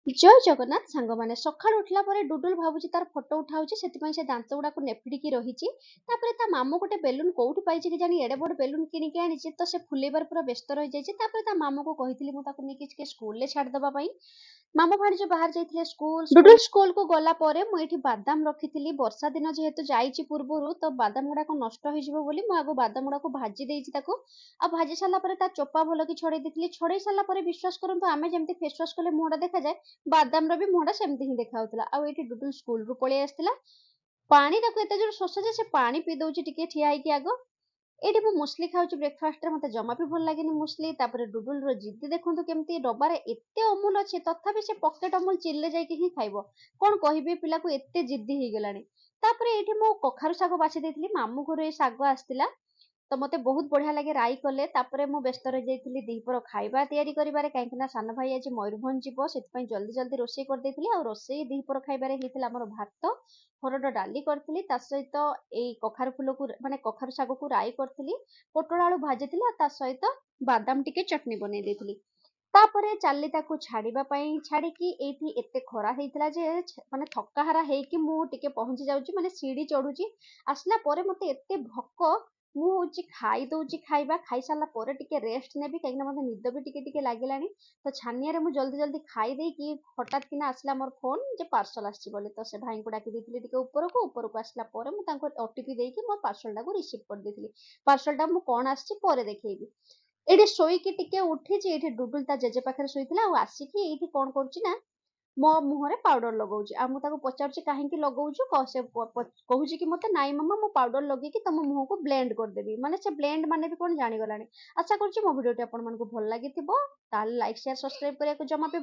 ଜୟ ଜଗନ୍ନାଥ ସାଙ୍ଗମାନେ ସକାଳୁ ଉଠିଲା ପରେ ଡୁଡୁଲ ଭାବୁଛି ତାର ଫଟୋ ଉଠାଉଛି ସେଥିପାଇଁ ସେ ଦାନ୍ତ ଗୁଡାକୁ ନେଫିଡିକି ରହିଛି। ତାପରେ ତା ମାମୁ ଗୋଟେ ବେଲୁନ କୋଉଠି ପାଇଛି କି ଜାଣି ଏଡେ ବଡ ବେଲୁନ କିଣିକି ଆଣିଛି ତ ସେ ଫୁଲେଇବାର ପୁରା ବ୍ୟସ୍ତ ରହିଯାଇଛି। ତାପରେ ତା ମାମୁକୁ କହିଥିଲି ମୁଁ ତାକୁ ନେଇକି ଟିକେ ସ୍କୁଲରେ ଛାଡିଦବା ପାଇଁ। ମାମୁ ଭାଣିଜ ବାହାରି ଯାଇଥିଲେ ଡୁଡୁଲ ସ୍କୁଲ କୁ ଗଲା ପରେ ମୁଁ ଏଠି ବାଦାମ ରଖିଥିଲି। ବର୍ଷା ଦିନ ଯେହେତୁ ଯାଇଛି ପୂର୍ବରୁ ତ ବାଦାମ ଗୁଡାକ ନଷ୍ଟ ହେଇଯିବ ବୋଲି ମୁଁ ଆଗ ବାଦାମ ଗୁଡାକୁ ଭାଜି ଦେଇଛି ତାକୁ। ଆଉ ଭାଜି ସାରିଲା ପରେ ତା ଚୋପା ଭଲ କି ଛଡେଇ ଦେଇଥିଲି। ଛଡେଇ ସାରିଲା ପରେ ବିଶ୍ୱାସ କରନ୍ତୁ ଆମେ ଯେମିତି ଫେସ ୱାଶ କଲେ ମୁହଁଟା ଦେଖାଯାଏ ବାଦାମର ବି ମୁହଁଟା ସେମିତି ହିଁ ଦେଖାଯାଉଥିଲା। ଆଉ ଏଇଠି ଡୁଡୁଲ ସ୍କୁଲରୁ ପଳେଇ ଆସିଥିଲା। ପାଣି ତାକୁ ଏତେ ଜୋର ଶୋଷ ଯେ ସେ ପାଣି ପିଇ ଦଉଛି ଟିକେ ଠିଆ ହେଇକି ଆଗ। ଏଇଠି ମୁଁ ମୁସଲି ଖାଉଛି ବ୍ରେକଫାଷ୍ଟରେ ମତେ ଜମା ବି ଭଲ ଲାଗେନି ମୁସଲି। ତାପରେ ଡୁଡୁଲର ଜିଦି ଦେଖନ୍ତୁ କେମିତି ଡବାରେ ଏତେ ଅମୁଲ ଅଛି ତଥାପି ସେ ପକେଟ ଅମୁଲ ଚିଲ୍ଲେ ଯାଇକି ହିଁ ଖାଇବ। କଣ କହିବି ପିଲାକୁ ଏତେ ଜିଦ୍ଦି ହେଇଗଲାଣି। ତାପରେ ଏଇଠି ମୁଁ କଖାରୁ ଶାଗ ବାଛି ଦେଇଥିଲି ମାମୁ ଘରୁ ଏଇ ଶାଗ ଆସିଥିଲା। ତ ମତେ ବହୁତ ବଢିଆ ଲାଗେ ରାଇ କଲେ। ତାପରେ ମୁଁ ବ୍ୟସ୍ତ ରହିଯାଇଥିଲି ଦିପହର ଖାଇବା ତିଆରି କରିବାରେ କାହିଁକି ନା ସାନ ଭାଇ ଆଜି ମୟୂରଭଞ୍ଜ ଯିବ ସେଥିପାଇଁ ଜଲ୍ଦି ଜଲ୍ଦି ରୋଷେଇ କରିଦେଇଥିଲି। ଆଉ ରୋଷେଇ ଦିପହର ଖାଇବାରେ ହେଇଥିଲା ଆମର ଭାତ ହରଡ଼ ଡାଲି କରିଥିଲି ତା ସହିତ ଏଇ କଖାରୁ ଫୁଲକୁ ମାନେ କଖାରୁ ଶାଗକୁ ରାଇ କରିଥିଲି। ପୋଟଳ ଆଳୁ ଭାଜିଥିଲି ଆଉ ତା ସହିତ ବାଦାମ ଟିକେ ଚଟଣି ବନେଇ ଦେଇଥିଲି। ତାପରେ ଚାଲି ତାକୁ ଛାଡିବା ପାଇଁ ଛାଡିକି ଏଇଠି ଏତେ ଖରା ହେଇଥିଲା ଯେ ମାନେ ଥକାହାରା ହେଇକି ମୁଁ ଟିକେ ପହଞ୍ଚି ଯାଉଛି ମାନେ ସିଢି ଚଢୁଛି। ଆସିଲା ପରେ ମତେ ଏତେ ଭୋକ ମୁଁ ହଉଛି ଖାଇ ଦଉଛି ଖାଇବା ଖାଇସାରିଲା ପରେ ଟିକେ ରେଷ୍ଟ ନେବି କାହିଁକିନା ମତେ ନିଦ ବି ଟିକେ ଟିକେ ଲାଗିଲାଣି। ତ ଛାନିଆରେ ମୁଁ ଜଲ୍ଦି ଜଲ୍ଦି ଖାଇ ଦେଇକି ହଠାତ୍ କିନା ଆସିଲା ମୋର ଫୋନ ଯେ ପାର୍ସଲ ଆସିଛି ବୋଲି। ତ ସେ ଭାଇଙ୍କୁ ଡାକି ଦେଇଥିଲି ଟିକେ ଉପରକୁ ଆସିଲା ପରେ ମୁଁ ତାଙ୍କୁ ଓଟିପି ଦେଇକି ମୋ ପାର୍ସଲଟାକୁ ରିସିଭ୍ କରିଦେଇଥିଲି। ପାର୍ସଲଟା ମୁଁ କଣ ଆସିଛି ପରେ ଦେଖେଇବି। ଏଇଠି ଶୋଇକି ଟିକେ ଉଠିଛି ଏଇଠି ଡୁଡୁଲ ତା ଜେଜେ ପାଖରେ ଶୋଇଥିଲା ଆଉ ଆସିକି ଏଇଠି କଣ କରୁଛି ନା ମୋ ମୁହଁରେ ପାଉଡର ଲଗଉଛି। ଆଉ ମୁଁ ତାକୁ ପଚାରୁଛି କାହିଁକି ଲଗଉଛୁ ସେ କହୁଛି କି ମତେ ନାଇଁ ମାମା ମୁଁ ପାଉଡର ଲଗେଇକି ତମ ମୁହଁକୁ ବ୍ଲେଣ୍ଡ କରିଦେବି। ମାନେ ସେ ବ୍ଲେଣ୍ଡ ମାନେ ବି କଣ ଜାଣିଗଲାଣି। ଆଶା କରୁଛି ମୋ ଭିଡିଓଟି ଆପଣମାନଙ୍କୁ ଭଲ ଲାଗିଥିବ। ତାହେଲେ ଲାଇକ୍ ସେୟାର ସବସ୍କ୍ରାଇବ କରିବାକୁ ଜମା ବି